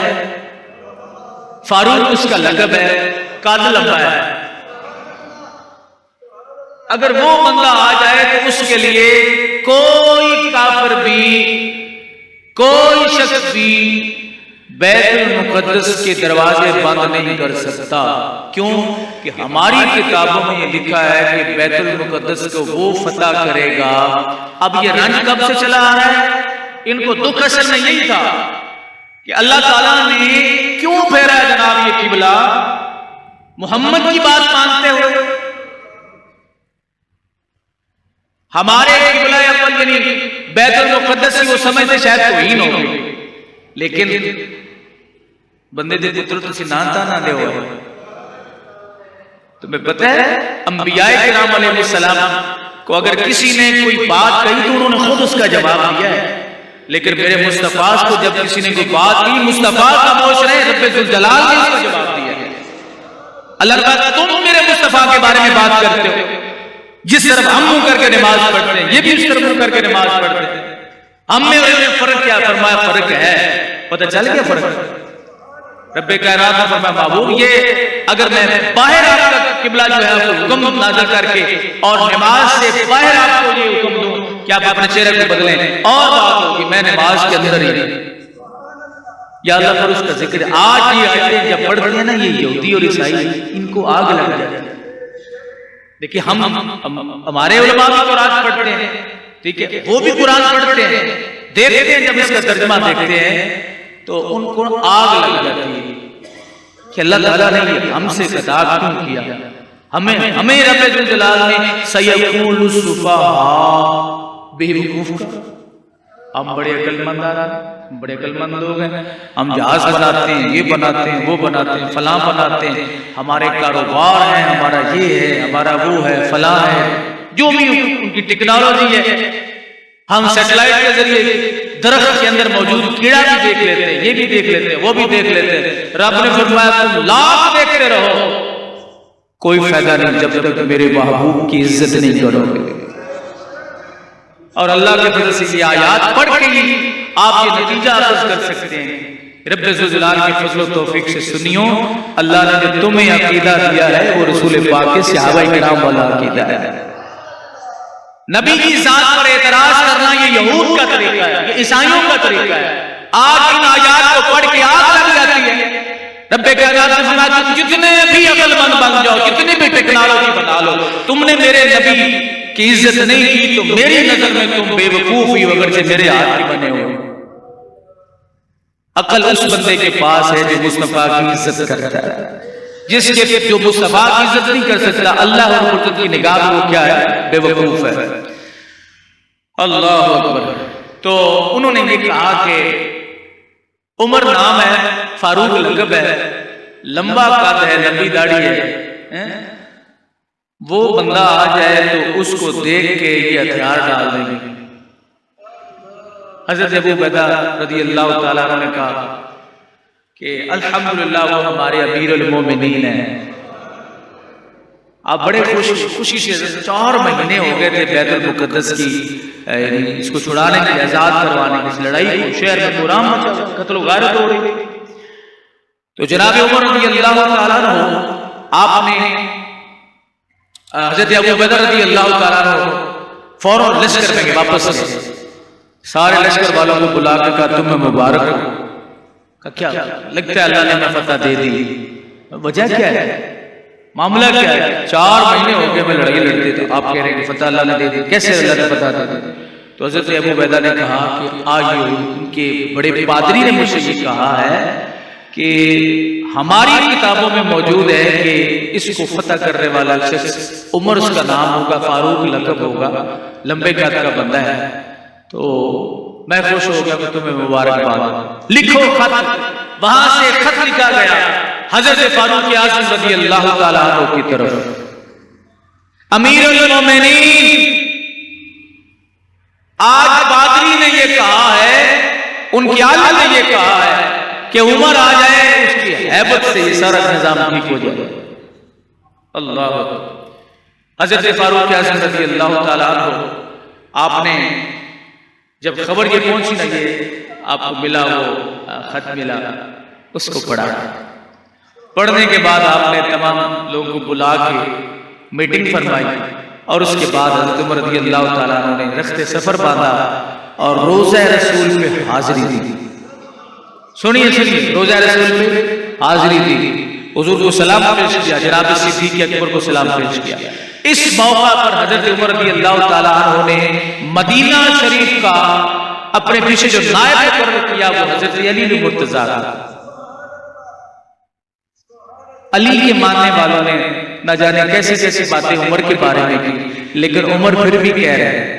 فاروق اس کا لقب ہے، قد لمبا ہے۔ اگر وہ بندہ آ جائے تو اس کے لیے کوئی کافر بھی، کوئی شخص بھی بیت المقدس کے دروازے بند نہیں کر سکتا۔ کیوں کہ ہماری کتابوں میں یہ لکھا ہے کہ بیت المقدس کو وہ فتح کرے گا۔ اب یہ رنج کب سے چلا آ رہا ہے؟ ان کو دکھ اصل میں یہی تھا کہ اللہ تعالیٰ نے کیوں پھیرا ہے جناب یہ قبلہ محمد کی بات مانتے ہوئے۔ ہمارے قبلہ اول یعنی بیت المقدس وہ سمجھتے شاید توہین ہوگی، لیکن بندے دے پتر تسی نانتا نہ دے ہوئے، تمہیں پتہ ہے انبیاء کرام علیہ السلام کو اگر کسی نے کوئی بات کہی تو انہوں نے خود اس کا جواب دیا ہے، لیکن میرے مصطفیٰ کو جب کسی نے کوئی بات کی مصطفیٰ خاموش رہے، رب ذوالجلال نے اس کا جواب دیا ہے۔ اللہ تعالیٰ تم میرے مصطفیٰ کے بارے میں بات کرتے ہو، جس طرف ہم منہ کر کے نماز پڑھتے ہیں یہ بھی اس طرف منہ کر کے نماز پڑھتے ہیں، ہم میں اور ان میں فرق کیا؟ فرمایا فرق ہے، پتہ چل گیا فرق؟ رب کائنات نے فرمایا محبوب یہ اگر میں باہر آپ کا قبلہ جو ہے حکم نازل کر کے اور نماز سے باہر آپ کو یہ حکم دوں کہ آپ اپنے چہرے کو بدلیں، اور بات ہوگی میں نماز کے اندر ہی یا اللہ پر اس کا ذکر۔ آج یہ آیتیں جب پڑھتے ہیں نا یہ یہودی اور عیسائی ان کو آگ لگ جاتی ہے۔ دیکھیں ہمارے علماء بھی قرآن پڑھتے ہیں، ٹھیک ہے، وہ بھی قرآن پڑھتے ہیں، دیکھتے ہیں جب اس کا ترجمہ دیکھتے ہیں تو ان کو آگ لگ جاتی ہے کہ اللہ تعالیٰ نے ہم سے خطاب کیوں کیا؟ ہمیں رب ذوالجلال نے سیقول السفہاء بے وقوف کا، ہم بڑے عقل مند بڑے عقل مند لوگ ہیں، ہم جہاز بناتے ہیں، یہ بناتے ہیں، وہ بناتے ہیں، فلاں بناتے ہیں، ہمارے کاروبار ہیں، ہمارا یہ ہے، ہمارا وہ ہے، فلاں ہے، جو بھی ان کی ٹیکنالوجی ہے، ہم سیٹلائٹ کے ذریعے درخت کے اندر موجود کیڑا بھی دیکھ لیتے ہیں، یہ بھی دیکھ لیتے ہیں، وہ بھی دیکھ لیتے ہیں۔ رب نے فرمایا تم لاکھ دیکھتے رہو، کوئی فائدہ نہیں جب تک میرے محبوب کی عزت نہیں کرو گے۔ اور اللہ کے فضل سے یہ آیات پڑھ کے ہی آپ یہ نتیجہ اخذ کر سکتے ہیں۔ رب ذوالجلال کے فضل و توفیق سے سنیو، اللہ نے جو تمہیں عقیدہ دیا ہے وہ رسول پاک کے صحابہ کرام والا عقیدہ ہے۔ نبی کی ذات پر اعتراض کرنا یہ یہود کا طریقہ ہے، یہ عیسائیوں کا طریقہ ہے۔ آج ان آیات کو پڑھ کے آگ لگ جاتی ہے۔ رب کائنات نے فرمایا تم جتنے بھی عقل مند بن جاؤ، جتنی بھی ٹیکنالوجی بنا لو، تم نے میرے نبی کی عزت نہیں کی تو میری نظر میں تم بے وقوف ہی اگرچہ میرے ہاتھ بنے ہو۔ عقل اس بندے کے پاس ہے جو مصطفیٰ کی عزت کرتا ہے، جس کے جو مصطفیٰ کی عزت نہیں کر سکتا اللہ اور قدرت کی نگاہ میں وہ کیا ہے؟ بے وقوف ہے۔ اللہ اکبر۔ تو انہوں نے یہ کہا کہ عمر نام ہے، فاروق لقب ہے، لمبا قد ہے، لمبی داڑھی ہے، وہ بندہ آ جائے تو اس کو دیکھ کے یہ ہتھیار ڈال دیں گے۔ حضرت ابو عبیدہ رضی اللہ تعالیٰ عنہ نے کہا کہ الحمدللہ وہ ہمارے امیر المومنین ہیں۔ آپ بڑے خوشی سے 4 مہینے ہو گئے تھے بیت المقدس کی اس کو چھڑانے کی، آزاد کروانے کی، اس لڑائی کو شہر میں پورام مچا، قتل و غارت ہو رہی۔ تو جناب عمر رضی اللہ تعالیٰ عنہ آپ نے حضرت ابو عبیدہ رضی اللہ تعالیٰ عنہ فوراً لشکر میں واپس آئے، سارے لشکر والوں کو بلا کے کہا تمہیں مبارک ہو۔ کہا کیا لگتا ہے اللہ نے ہمیں فتح دے دی؟ وجہ کیا ہے؟ معاملہ کیا ہے؟ 4 مہینے ہو گئے میں لڑائی لڑتے تھے، آپ کہہ رہے ہیں کہ فتح اللہ نے دے دی، کیسے اللہ نے فتح دے دی؟ تو حضرت ابو عبیدہ نے کہا کہ آئیو، ان کے بڑے پادری نے مجھ سے یہ کہا ہے کہ ہماری کتابوں میں موجود ہے کہ اس کو فتح کرنے والا شخص عمر اس کا نام ہوگا، فاروق لقب ہوگا، لمبے قد کا بندہ ہے۔ تو میں خوش ہو گیا کہ تمہیں مبارکباد، لکھو خط۔ وہاں سے خط لکھا گیا حضرت فاروق اعظم رضی اللہ تعالیٰ عنہ کی طرف، امیر المومنین آج پادری نے یہ کہا ہے، ان کی عالم نے یہ کہا ہے کہ عمر آ جائے، اس کی ہیبت سے یہ سارا نظام ٹھیک ہو جائے۔ اللہ حضرت فاروق اعظم رضی اللہ تعالیٰ عنہ آپ نے جب خبر یہ پہنچی نا، یہ آپ کو ملا، وہ خط ملا، اس کو پڑھا۔ پڑھنے کے بعد آپ نے تمام لوگوں کو بلا کے میٹنگ فرمائی، اور اس کے بعد حضرت عمر رضی اللہ تعالیٰ عنہ نے رخت سفر باندھا اور روضہ رسول پہ حاضری دی۔ سنیے روضہ رسول پہ حاضری دی، حضور کو سلام پیش کیا، جناب صدیق اکبر کو سلام پیش کیا۔ اس موقع پر حضرت عمر رضی اللہ تعالیٰ عنہ نے مدینہ شریف کا اپنے پیچھے جو نائب مقرر کیا وہ حضرت علی المرتضیٰ تھا۔ علی کے ماننے والوں نے نہ جانے کیسے کیسے باتیں عمر کے بارے میں کی، لیکن عمر پھر بھی کہہ رہے ہیں،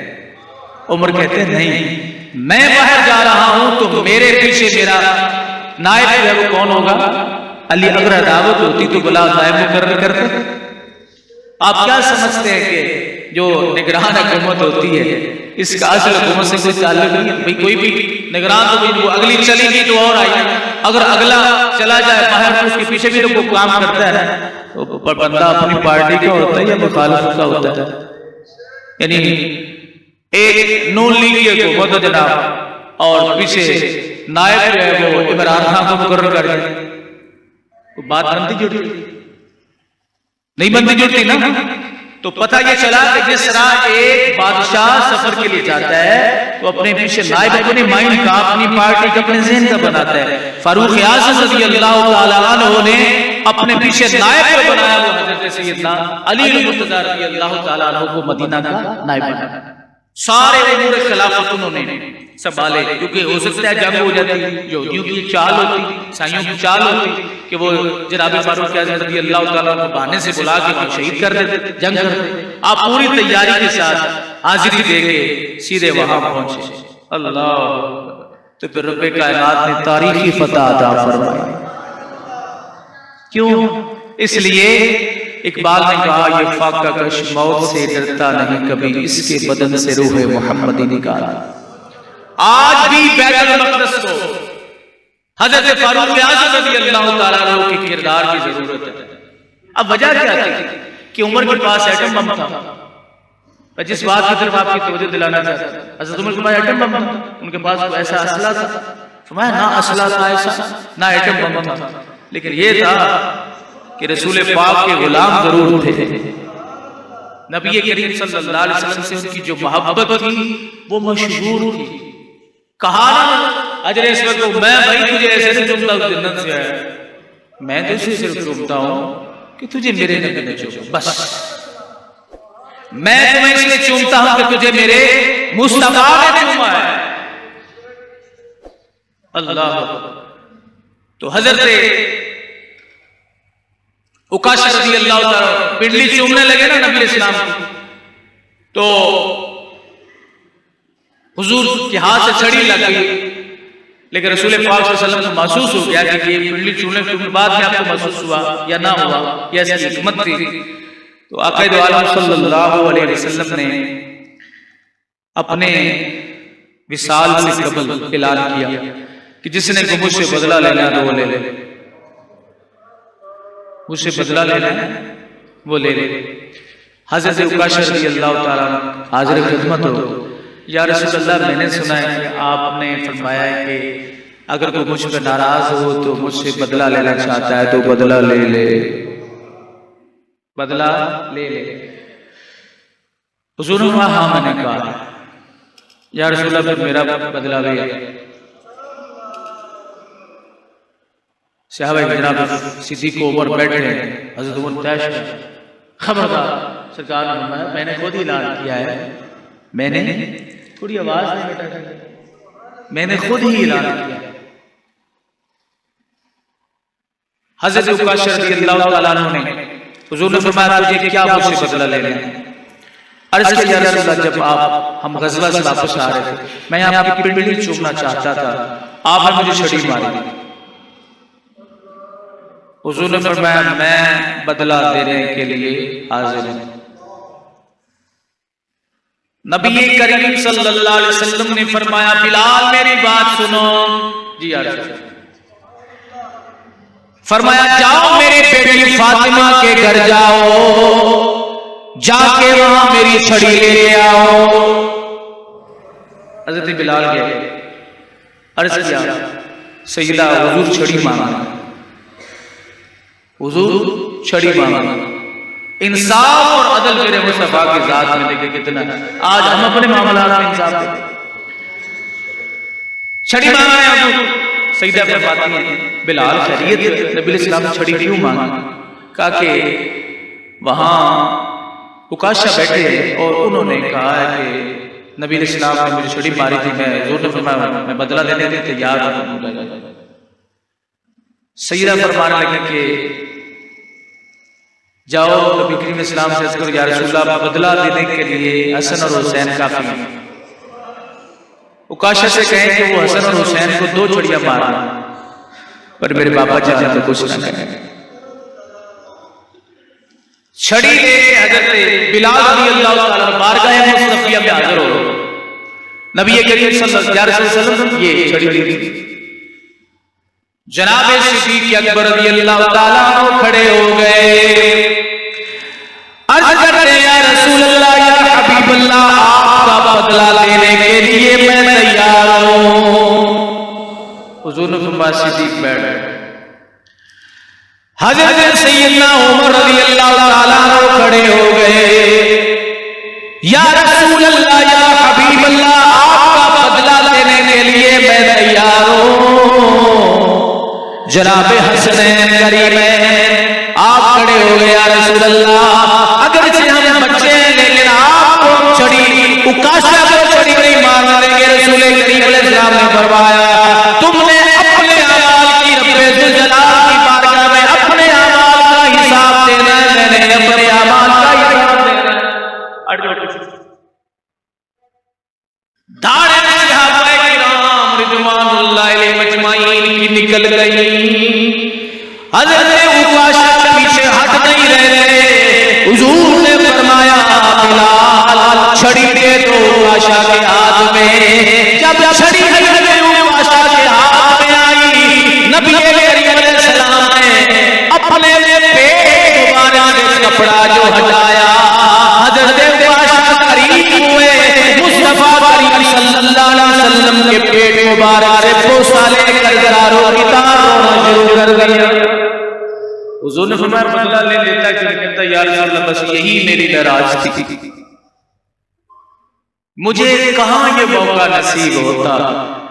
عمر کہتے ہیں نہیں، میں باہر جا رہا ہوں تو میرے پیچھے میرا نائب ہے وہ کون ہوگا؟ علی۔ اگر عداوت ہوتی تو بلا نائب مقرر کرتے، آپ کیا سمجھتے ہیں کہ جو نگران حکومت ہوتی ہے اس کا اصل حکومت سے کوئی تعلق نہیں ہے؟ بھئی کوئی بھی نگران تو بھی اگلی چلی گئی تو اور آئی، اگر اگلا چلا جائے باہر تو اس کے پیچھے بھی تو کوئی کام کرتا ہے، تو بندہ اپنی پارٹی کا ہوتا ہے یا مخالف کا ہوتا ہے؟ یعنی ایک نون لیگ کی حکومت ہو جناب اور پیچھے نائب جو ہے وہ عمران خان کو مقرر کر دیں، تو بات بنتی جڑتی نہیں بنتی جڑتی نا؟ تو پتہ یہ چلا کہ جس طرح ایک بادشاہ سفر کے لیے جاتا ہے تو اپنے پیچھے نائب اپنے مائنڈ کا، اپنی پارٹی کا، اپنے ذہن کا بناتا ہے۔ فاروق اعظم رضی اللہ تعالی عنہ نے اپنے پیچھے نائب کو بنایا، وہ حضرت سیدنا علی المرتضی رضی اللہ تعالی عنہ کو مدینہ کا نائب بنایا۔ سارے امور خلافت انہوں نے سنبھالے، کیونکہ ہو سکتا ہے جنگ ہو جاتی، یہودیوں کی چال ہوتی، عیسائیوں کی چال ہوتی کہ وہ جناب فاروق اعظم رضی اللہ تعالیٰ کو بہانے سے بلا کے وہاں شہید کر دیتے، جنگ کر دیتے۔ آپ پوری تیاری کے ساتھ حاضری دے کے سیدھے وہاں پہنچے، اللہ، تو پھر رب کائنات نے تاریخی فتح عطا فرمائی۔ کیوں؟ اس لیے اقبال نے کہا یہ فاقہ کش موت سے ڈرتا نہیں کبھی، اس کے بدن سے روح محمدی نکالا۔ آج بھی بیت المقدس کو حضرت فاروق اعظم رضی اللہ تعالیٰ عنہ کے کردار کی ضرورت ہے۔ اب وجہ کیا تھی کہ عمر کے پاس ایٹم بم تھا، جس بات کی طرف آپ کی توجہ دلانا چاہتا ہے، حضرت عمر کے پاس ایٹم بم تھا، ان کے پاس کوئی ایسا اسلحہ تھا؟ فرمایا نہ اسلحہ تھا ایسا، نہ ایٹم بم تھا، لیکن یہ تھا کہ رسول پاک کے غلام ضرور تھے۔ نبی کریم صلی اللہ علیہ وسلم سے ان کی جو محبت تھی وہ مشہور تھی۔ کہا نا اجر اسود کو، میں بھائی تجھے ایسے سے چومتا ہوں جنت سے آیا، میں تو اسے صرف چومتا ہوں کہ تجھے میرے نبی نے چوما، بس میں تمہیں اس لیے چومتا ہوں کہ تجھے میرے مصطفیٰ نے چوما ہے۔ اللہ، تو حضرت عکاشہ رضی اللہ تعالیٰ پنڈلی چومنے لگے نا نبی اسلام کی، تو حضور کے ہاتھ سے چھڑی لگ گئی، لیکن رسول پاک صلی اللہ علیہ وسلم کو محسوس ہو گیا کہ یہ پنڈلی چومنے کے بعد میں آپ کو محسوس ہوا یا نہ ہوا، یہ ایسی حکمت تھی۔ تو آقا دو عالم صلی اللہ علیہ وسلم نے اپنے وصال سے قبل اعلان کیا کہ جس نے مجھ سے بدلہ لینا ہے وہ لے لے، مجھ سے بدلہ لینا ہے وہ لے لے۔ حضرت عکاشہ رضی اللہ تعالیٰ حاضر خدمت ہو، یا رسول اللہ میں نے سنا ہے کہ آپ نے فرمایا ہے کہ اگر کوئی مجھ پہ ناراض ہو تو مجھ سے بدلہ لینا چاہتا ہے تو بدلہ لے لے، بدلہ لے لے۔ حضور نے کہا ہاں میں نے کہا، یا رسول اللہ پھر میرا بدلہ لے۔ صحابہ جناب صدیق عمر بیٹھے ہیں، حضرت عمر تیش ہے، خبردار سرکار نے فرمایا میں نے خود ہی اعلان کیا ہے، میں نے تھوڑی آواز نہیں بیٹا، میں نے خود ہی اعلان کیا۔ حضرت عکاشہ رضی اللہ تعالیٰ عنہ نے حضور نے فرمایا تجھے کیا مجھ سے بدلہ لینا ہے؟ عرض کیا یا رسول اللہ جب آپ ہم غزوہ سے واپس آ رہے تھے میں آپ کی پنڈلی چومنا چاہتا تھا، آپ نے مجھے چھڑی ماری، حضور نے فرمایا میں بدلہ دینے کے لیے حاضر ہوں۔ نبی کریم صلی اللہ علیہ وسلم نے فرمایا بلال میری بات سنو، جی عرض فرمایا جاؤ میری بیٹی فاطمہ کے گھر جاؤ، جا کے وہاں میری چھڑی لے آؤ۔ حضرت بلال گئے، عرض کیا سیدہ حضور چھڑی مانگا، حضور چھڑی مانگا۔ انصاف اور عدل میرے مصطفیٰ کی ذات میں دیکھے کتنا، آج ہم اپنے معاملات میں انصاف دیتے چھڑی مانگا ہے حضور۔ سیدہ فرماتی ہیں بلال خیریت، نبی اسلام نے چھڑی کیوں مانگا؟ کہا کہ وہاں عکاشہ بیٹھے ہیں اور انہوں نے کہا ہے کہ نبی اسلام نے مجھے چھڑی ماری تھی، میں حضور نے فرمایا میں بدلہ لینے کے لیے تیار ہوں۔ سیدہ فرمانے لگے کہ جاؤ نبی کریم اسلام سے عرض کرو یا رسول اللہ بدلہ دینے کے لیے حسن اور حسین کافی ہیں۔ عکاشہ سے کہیں کہ وہ حسن اور حسین کو 2 چھڑیاں مارنا، پر میرے بابا جان تو کچھ نہ کہیں۔ چھڑی لے کے حضرت بلال رضی اللہ تعالیٰ بارگاہ مصطفیہ میں حاضر ہو، نبی کریم صلی اللہ علیہ وسلم یہ چھڑی لی تھی۔ جناب صدیق اکبر رضی اللہ تعالیٰ کھڑے ہو گئے، عرض کرتے ہیں یا رسول اللہ یا حبیب اللہ، آپ کا بدلہ لینے کے لیے میں تیار ہوں۔ حضور نے فرمایا صدیق بیٹھ گئے۔ حضرت سیدنا عمر رضی اللہ تعالیٰ عنہ کھڑے ہو گئے، یا رسول اللہ یا حبیب اللہ، آپ کا بدلہ لینے کے لیے میں تیار ہوں۔ جناب حسنین کریمین آپ کھڑے ہو گئے، یا رسول اللہ اگرچہ ہم بچے ہیں لیکن آپ کو چھڑی اکاشا کو چھڑی نہیں مار دیں گے۔ رسول کریم علیہ السلام نے فرمایا تم نے اپنے اعمال کی رب ذوالجلال کی بارگاہ میں اپنے اعمال کا حساب دینا ہے، میں نے اپنے اعمال کا حساب دینا ہے۔ داڑھیں صحابہ کرام رضوان اللہ علیہم اجمعین کی نکل گئی۔ حضرت عکاشہ پیچھے ہٹ نہیں رہے، حضور نے فرمایا بلال چھڑی دے دو عکاشہ کے ہاتھ میں۔ جب چھڑی حضرت عکاشہ کے ہاتھ میں آئی، نبی کریم علیہ السلام نے اپنے پیٹ مبارک سے کپڑا جو ہٹایا، حضرت عکاشہ قریب ہوئے، مصطفیٰ کریم صلی اللہ علیہ وسلم کے پیٹ مبارک سے بوسہ لے کر دارو کتاب رونا شروع کر دیا۔ حضور نے فرمایا بدلہ لے لیتا کہ نہیں کہتا یا رسول اللہ بس یہی میری معراج تھی، مجھے کہاں یہ موقع نصیب ہوتا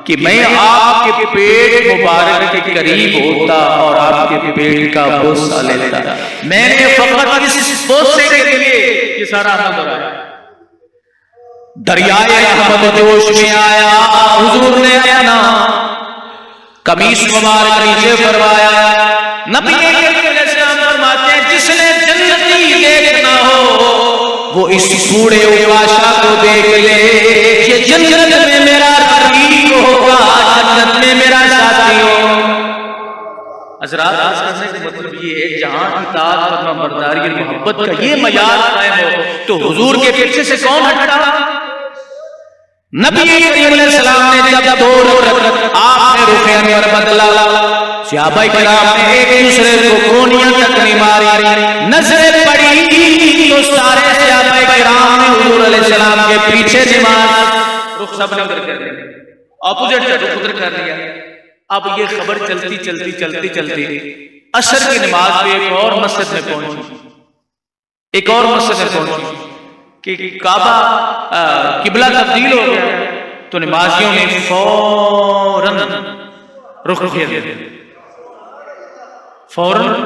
کہ میں آپ کے پیٹ مبارک کے قریب ہوتا اور آپ کے پیٹ کا بوسہ لیتا۔ میں نے فقط اس بوسے کے لیے یہ سارا عمل کرایا۔ دریائے احمد جوش میں آیا، حضور نے اپنا قمیص مبارک نیچے فرمایا۔ نبی کریم علیہ السلام فرماتے ہیں جس نے جنتی دیکھنا ہو وہ اس بوڑھے عکاشہ کو دیکھ لے، یہ جنت میں میرا رفیق ہوگا، جنت میں میرا ساتھی ہوگا۔ حضرات آج کرنے کا مطلب یہ ہے جہاں اطاعت فرما برداری اور محبت کا یہ معیار قائم ہو تو حضور کے پیچھے سے کون ہٹا؟ نبی کریم علیہ السلام نے جب دو رکعت آپ نے رخ انور بدلا، صحابہ کرام نے ایک دوسرے کو کونیاں تک نہیں ماری، نظریں پڑی تو سارے صحابہ کرام نے حضور علیہ السلام کے پیچھے نماز رخ سب نے ادھر کر دیا، اپوزٹ سے رخ ادھر کر دیا۔ اب یہ خبر چلتی چلتی چلتی چلتی عصر کی نماز پہ ایک اور مسجد میں پہنچی، ایک اور مسجد میں پہنچی کہ کعبہ قبلہ تبدیل ہو گیا تو نمازیوں نے فوراً رخ پھیر دیا، فوراً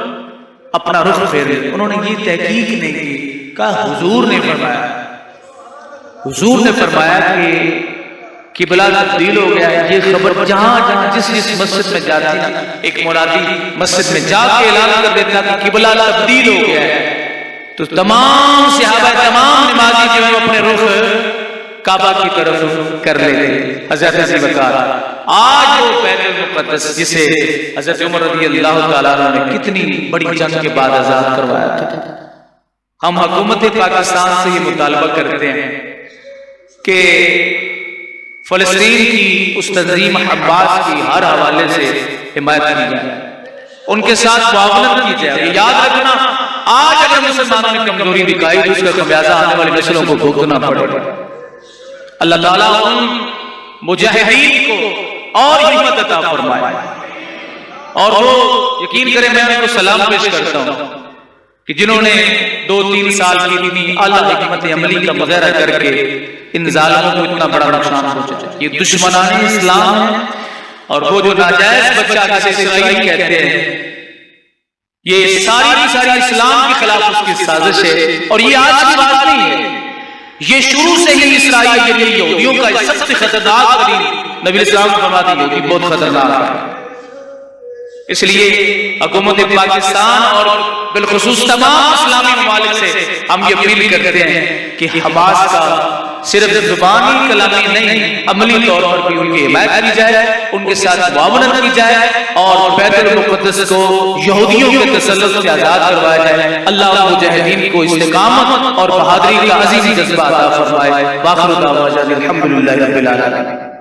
اپنا رخ پھیر دیا۔ انہوں نے یہ تحقیق نہیں کی، کہا حضور نے فرمایا کہ قبلہ تبدیل ہو گیا ہے۔ یہ خبر جہاں جہاں جس مسجد میں جاتی نا، ایک منادی مسجد میں جا کے اعلان کر دیتا کہ قبلہ تبدیل ہو گیا ہے تو تمام صحابہ تمام نمازی جو ہے اپنے رخ کعبہ کی طرف کر لیتے۔ حضرت ابو بکر آج وہ بیت المقدس جسے حضرت عمر رضی اللہ تعالیٰ عنہ نے کتنی بڑی جنگ کے بعد آزاد کروایا تھا، ہم حکومت پاکستان سے یہ مطالبہ کرتے ہیں کہ فلسطین کی اس تنظیم حماس کی ہر حوالے سے حمایت کی جائے، ان کے ساتھ معاونت کی جائے۔ یاد رکھنا آج اگر مسلمانوں نے کمزوری دکھائی تو اس کا خمیازہ آنے والی نسلوں کو بھگتنا پڑے گا۔ اللہ تعالیٰ ان مجاہدین کو اور ہمت عطا فرمائے، اور وہ یقین کریں میں ان کو سلام پیش کرتا ہوں کہ جنہوں نے 2-3 سال کی اتنی اعلیٰ حکمت عملی کا مظاہرہ کر کے ان ظالموں کو اتنا بڑا نقصان پہنچایا۔ یہ دشمنان اسلام ہے، اور وہ جو ناجائز بچہ جسے اسرائیل کہتے ہیں، یہ ساری کی ساری اسلام کے خلاف اس کی سازش ہے، اور یہ آج کی بات نہیں ہے، یہ شروع سے ہی اسرائیل کے لیے یہودیوں کا سب سے خطرناک ترین، نبی اسلام فرماتے ہیں یہودی بہت خطرناک ہے۔ اس لیے حکومت پاکستان اور بالخصوص تمام اسلامی ممالک سے ہم یہ اپیل کرتے ہیں کہ حماس کا صرف زبانی کلامی نہیں، عملی طور پر بھی ان کی حمایت کی جائے، ان کے ساتھ معاونت کی جائے اور بیت المقدس کو یہودیوں کے تسلط سے آزاد کروایا جائے۔ اللہ مجاہدین کو استقامت اور بہادری کا عظیم جذبہ عطا فرمائے۔ وآخر دعوانا الحمدللہ رب العالمین۔